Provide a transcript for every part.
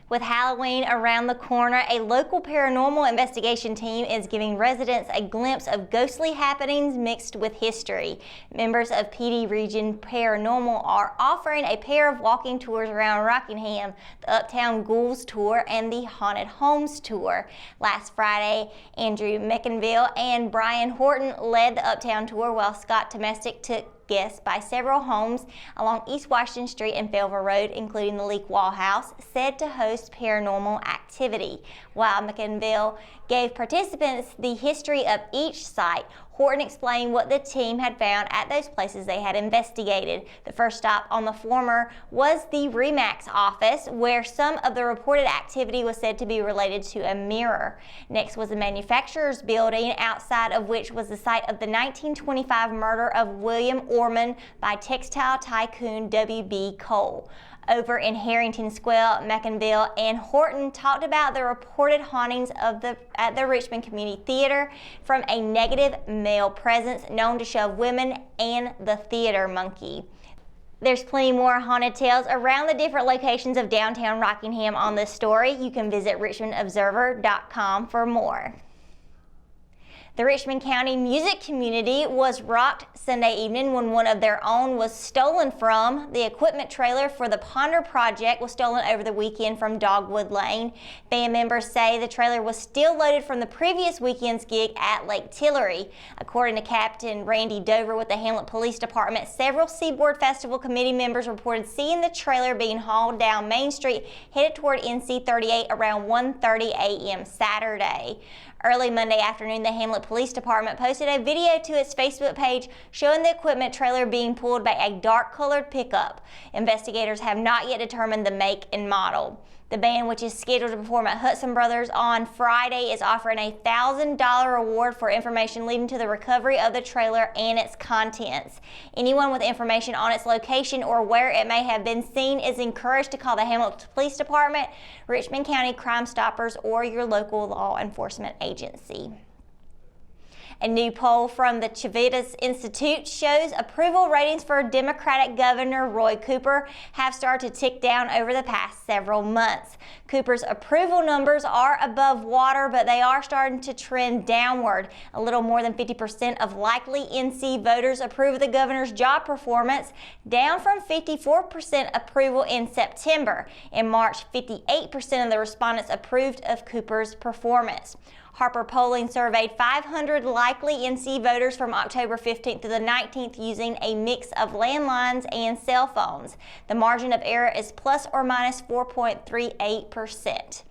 With Halloween around the corner, a local paranormal investigation team is giving residents a glimpse of ghostly happenings mixed with history. Members of PD Region Paranormal are offering a pair of walking tours around Rockingham, the Uptown Ghouls Tour and the Haunted Homes Tour. Last Friday, Andrew McInville and Brian Horton led the Uptown Tour, while Scott Domestic took guests by several homes along East Washington Street and Fayetteville Road, including the Leak Wall House, said to host paranormal activity. While McInville gave participants the history of each site, Horton explained what the team had found at those places they had investigated. The first stop on the former was the RE/MAX office, where some of the reported activity was said to be related to a mirror. Next was the manufacturer's building, outside of which was the site of the 1925 murder of William Orman by textile tycoon W.B. Cole. Over in Harrington Square, McInville and Horton talked about the reported hauntings at the Richmond Community Theater, from a negative male presence known to shove women and the theater monkey. There's plenty more haunted tales around the different locations of downtown Rockingham on this story. You can visit richmondobserver.com for more. The Richmond County music community was rocked Sunday evening when one of their own was stolen from. The equipment trailer for the Plunder project was stolen over the weekend from Dogwood Lane. Band members say the trailer was still loaded from the previous weekend's gig at Lake Tillery. According to Captain Randy Dover with the Hamlet Police Department, several Seaboard Festival committee members reported seeing the trailer being hauled down Main Street headed toward NC 38 around 1:30 a.m. Saturday. Early Monday afternoon, the Hamlet Police Department posted a video to its Facebook page showing the equipment trailer being pulled by a dark-colored pickup. Investigators have not yet determined the make and model. The band, which is scheduled to perform at Hudson Brothers on Friday, is offering a $1,000 reward for information leading to the recovery of the trailer and its contents. Anyone with information on its location or where it may have been seen is encouraged to call the Hamlet Police Department, Richmond County Crime Stoppers, or your local law enforcement agency. A new poll from the Civitas Institute shows approval ratings for Democratic Governor Roy Cooper have started to tick down over the past several months. Cooper's approval numbers are above water, but they are starting to trend downward. A little more than 50% of likely NC voters approve of the governor's job performance, down from 54% approval in September. In March, 58% of the respondents approved of Cooper's performance. Harper Polling surveyed 500 likely NC voters from October 15th to the 19th using a mix of landlines and cell phones. The margin of error is plus or minus 4.38%.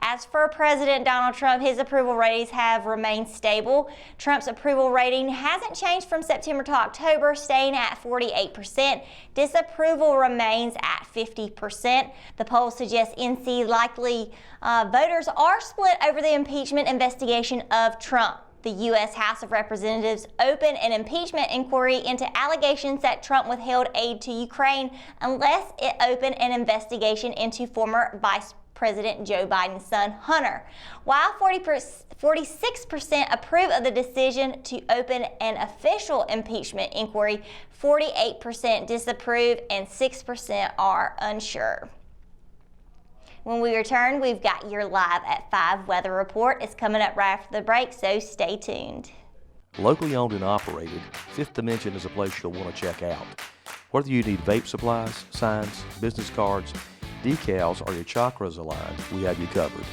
As for President Donald Trump, his approval ratings have remained stable. Trump's approval rating hasn't changed from September to October, staying at 48%. Disapproval remains at 50%. The poll suggests NC likely voters are split over the impeachment investigation of Trump. The U.S. House of Representatives opened an impeachment inquiry into allegations that Trump withheld aid to Ukraine, unless it opened an investigation into former Vice President Joe Biden's son, Hunter. While 46% approve of the decision to open an official impeachment inquiry, 48% disapprove and 6% are unsure. When we return, we've got your Live at 5 weather report. It's coming up right after the break, so stay tuned. Locally owned and operated, Fifth Dimension is a place you'll want to check out. Whether you need vape supplies, signs, business cards, decals, or your chakras aligned, we have you covered.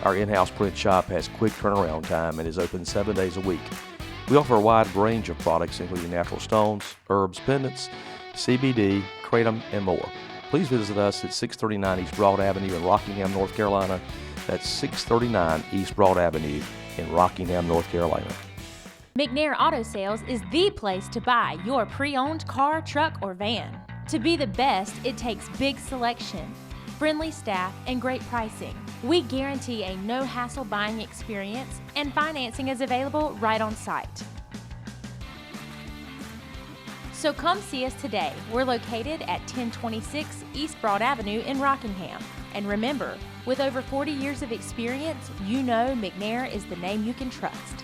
Our in-house print shop has quick turnaround time and is open 7 days a week. We offer a wide range of products including natural stones, herbs, pendants, CBD, kratom, and more. Please visit us at 639 East Broad Avenue in Rockingham, North Carolina. That's 639 East Broad Avenue in Rockingham, North Carolina. McNair Auto Sales is the place to buy your pre-owned car, truck, or van. To be the best, it takes big selection, friendly staff, and great pricing. We guarantee a no-hassle buying experience, and financing is available right on site. So come see us today. We're located at 1026 East Broad Avenue in Rockingham. And remember, with over 40 years of experience, you know McNair is the name you can trust.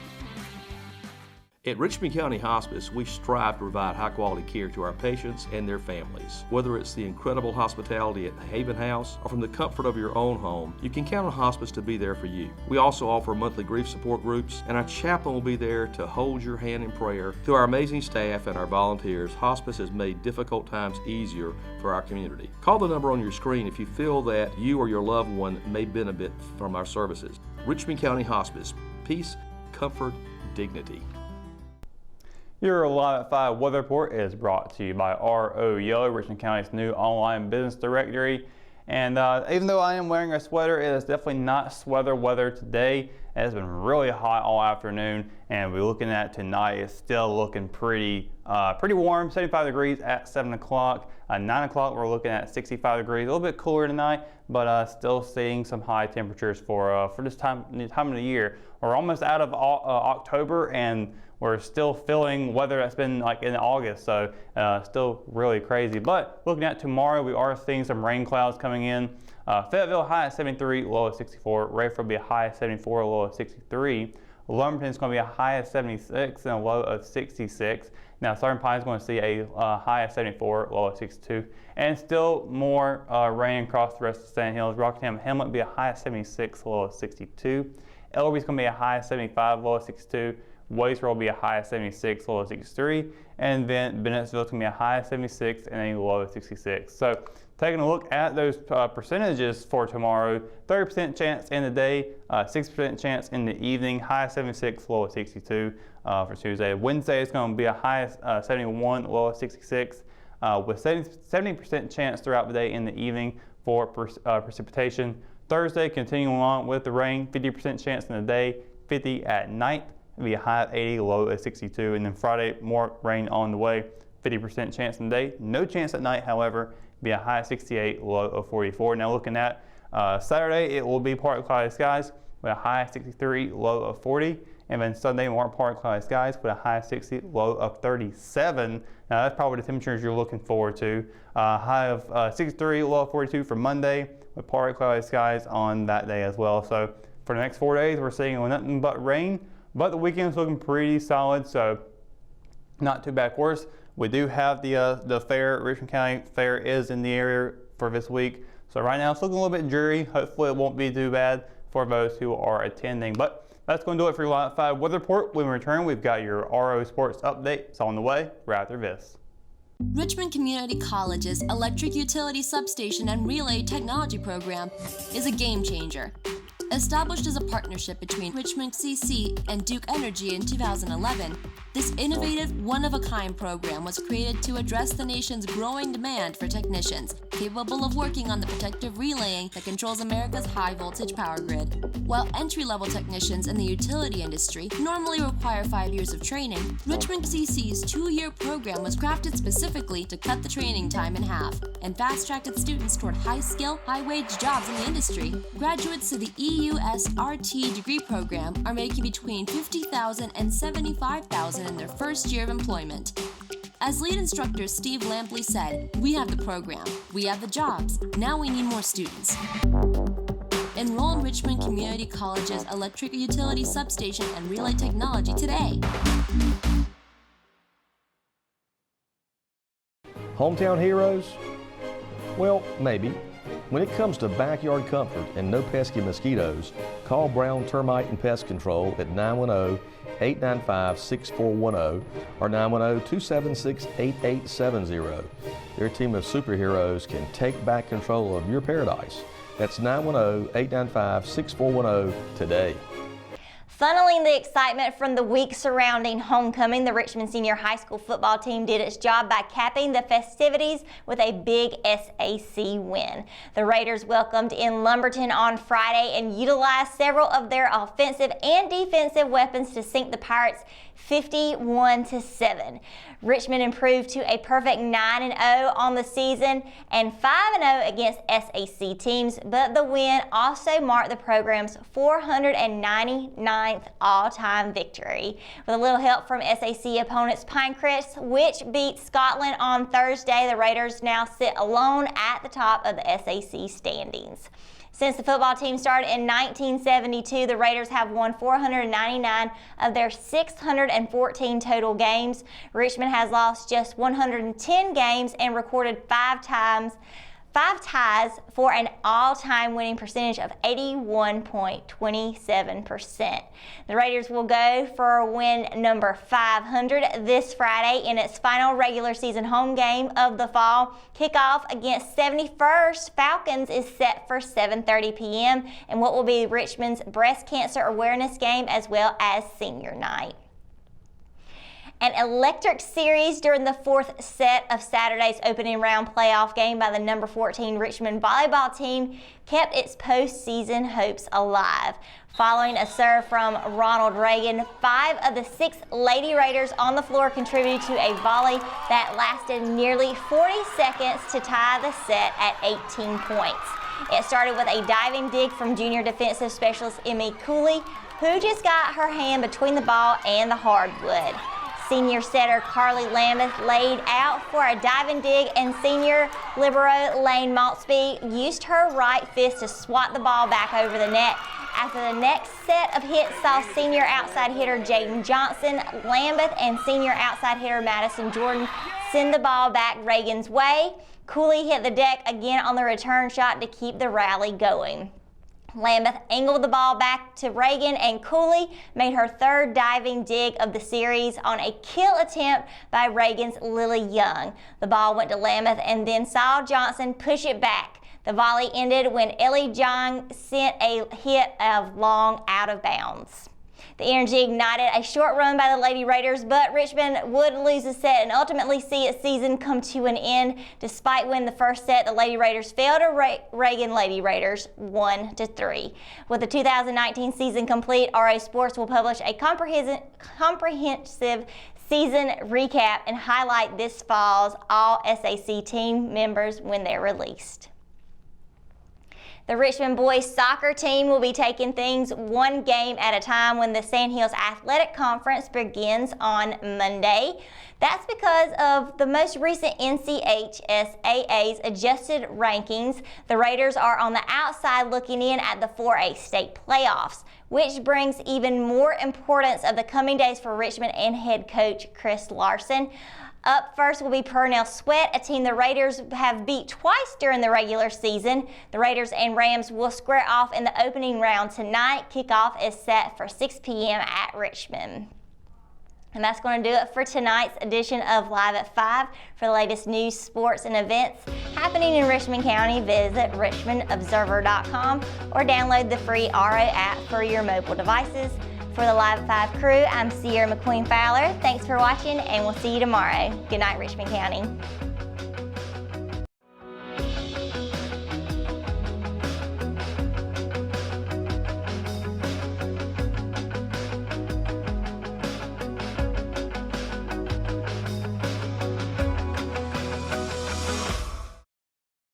At Richmond County Hospice, we strive to provide high-quality care to our patients and their families. Whether it's the incredible hospitality at the Haven House or from the comfort of your own home, you can count on hospice to be there for you. We also offer monthly grief support groups, and our chaplain will be there to hold your hand in prayer. Through our amazing staff and our volunteers, hospice has made difficult times easier for our community. Call the number on your screen if you feel that you or your loved one may benefit from our services. Richmond County Hospice. Peace, comfort, dignity. Your Live at 5 weather report is brought to you by RO Yellow, Richmond County's new online business directory. And even though I am wearing a sweater, it is definitely not sweater weather today. It has been really hot all afternoon, and we're looking at tonight. It's still looking pretty warm, 75 degrees at 7 o'clock. 9 o'clock, we're looking at 65 degrees, a little bit cooler tonight, but still seeing some high temperatures for this time of the year. We're almost out of October, and we're still feeling weather that's been like in August, so still really crazy. But looking at tomorrow, we are seeing some rain clouds coming in. Fayetteville high at 73, low at 64. Rayford will be a high at 74, low at 63. Lumberton is going to be a high of 76 and a low of 66. Now Southern Pine is going to see a high of 74, low of 62. And still more rain across the rest of the Sand Hills. Rockingham, Hamlet will be a high of 76, low of 62. Ellerby is going to be a high of 75, low of 62. Wadesboro will be a high of 76, low of 63. And then Bennettsville is going to be a high of 76 and a low of 66. So taking a look at those percentages for tomorrow, 30% chance in the day, 6% chance in the evening, high of 76, low of 62 for Tuesday. Wednesday is going to be a high of 71, low of 66, with 70% chance throughout the day in the evening for precipitation. Thursday, continuing on with the rain, 50% chance in the day, 50 at night. It'll be a high of 80, low of 62. And then Friday, more rain on the way, 50% chance in the day. No chance at night, however. Be a high of 68, low of 44. Now looking at Saturday, it will be partly cloudy skies with a high of 63, low of 40. And then Sunday, more partly cloudy skies with a high of 60, low of 37. Now that's probably the temperatures you're looking forward to. High of 63, low of 42 for Monday with partly cloudy skies on that day as well. So for the next 4 days, we're seeing nothing but rain. But the weekend's looking pretty solid, so not too bad. Of course, we do have the fair. Richmond County Fair is in the area for this week. So right now it's looking a little bit dreary. Hopefully it won't be too bad for those who are attending. But that's going to do it for your Live at 5 weather report. When we return, we've got your RO Sports update. It's on the way right after this. Richmond Community College's Electric Utility Substation and Relay Technology program is a game changer. Established as a partnership between Richmond CC and Duke Energy in 2011, this innovative, one-of-a-kind program was created to address the nation's growing demand for technicians capable of working on the protective relaying that controls America's high-voltage power grid. While entry-level technicians in the utility industry normally require 5 years of training, Richmond CC's 2-year program was crafted specifically to cut the training time in half and fast-tracked its students toward high-skill, high-wage jobs in the industry. Graduates of the EUSRT degree program are making between $50,000 and $75,000 in their first year of employment. As lead instructor Steve Lampley said, "We have the program, we have the jobs, now we need more students." Enroll in Richmond Community College's Electric Utility Substation and Relay Technology today. Hometown heroes? Well, maybe. When it comes to backyard comfort and no pesky mosquitoes, call Brown Termite and Pest Control at 910-895-6410 or 910-276-8870. Their team of superheroes can take back control of your paradise. That's 910-895-6410 today. Funneling the excitement from the week surrounding homecoming, the Richmond Senior High School football team did its job by capping the festivities with a big SAC win. The Raiders welcomed in Lumberton on Friday and utilized several of their offensive and defensive weapons to sink the Pirates 51-7. Richmond improved to a perfect 9-0 on the season and 5-0 against SAC teams, but the win also marked the program's 499th all-time victory. With a little help from SAC opponents Pinecrest, which beat Scotland on Thursday, the Raiders now sit alone at the top of the SAC standings. Since the football team started in 1972, the Raiders have won 499 of their 600 214 total games. Richmond has lost just 110 games and recorded 5 ties for an all-time winning percentage of 81.27%. The Raiders will go for win number 500 this Friday in its final regular season home game of the fall. Kickoff against 71st Falcons is set for 7:30 p.m. and what will be Richmond's breast cancer awareness game as well as senior night. An electric series during the 4th set of Saturday's opening round playoff game by the number 14 Richmond volleyball team kept its postseason hopes alive. Following a serve from Ronald Reagan, 5 of the 6 Lady Raiders on the floor contributed to a volley that lasted nearly 40 seconds to tie the set at 18 points. It started with a diving dig from junior defensive specialist Emmy Cooley, who just got her hand between the ball and the hardwood. Senior setter Carly Lambeth laid out for a diving dig, and senior libero Lane Maltsby used her right fist to swat the ball back over the net. After the next set of hits saw senior outside hitter Jaden Johnson, Lambeth and senior outside hitter Madison Jordan send the ball back Reagan's way. Cooley hit the deck again on the return shot to keep the rally going. Lambeth angled the ball back to Reagan, and Cooley made her 3rd diving dig of the series on a kill attempt by Reagan's Lily Young. The ball went to Lambeth and then saw Johnson push it back. The volley ended when Ellie Jong sent a hit of long out of bounds. The energy ignited a short run by the Lady Raiders, but Richmond would lose the set and ultimately see its season come to an end. Despite winning the first set, the Lady Raiders fell to Reagan Lady Raiders 1-3. With the 2019 season complete, RA Sports will publish a comprehensive season recap and highlight this fall's All-SAC team members when they're released. The Richmond boys soccer team will be taking things one game at a time when the Sandhills Athletic Conference begins on Monday. That's because of the most recent NCHSAA's adjusted rankings. The Raiders are on the outside looking in at the 4A state playoffs, which brings even more importance of the coming days for Richmond and head coach Chris Larson. Up first will be Purnell Sweat, a team the Raiders have beat twice during the regular season. The Raiders and Rams will square off in the opening round tonight. Kickoff is set for 6 p.m. at Richmond. And that's going to do it for tonight's edition of Live at 5. For the latest news, sports, and events happening in Richmond County, visit richmondobserver.com or download the free RO app for your mobile devices. For the Live at 5 crew, I'm Sierra McQueen Fowler. Thanks for watching, and we'll see you tomorrow. Good night, Richmond County.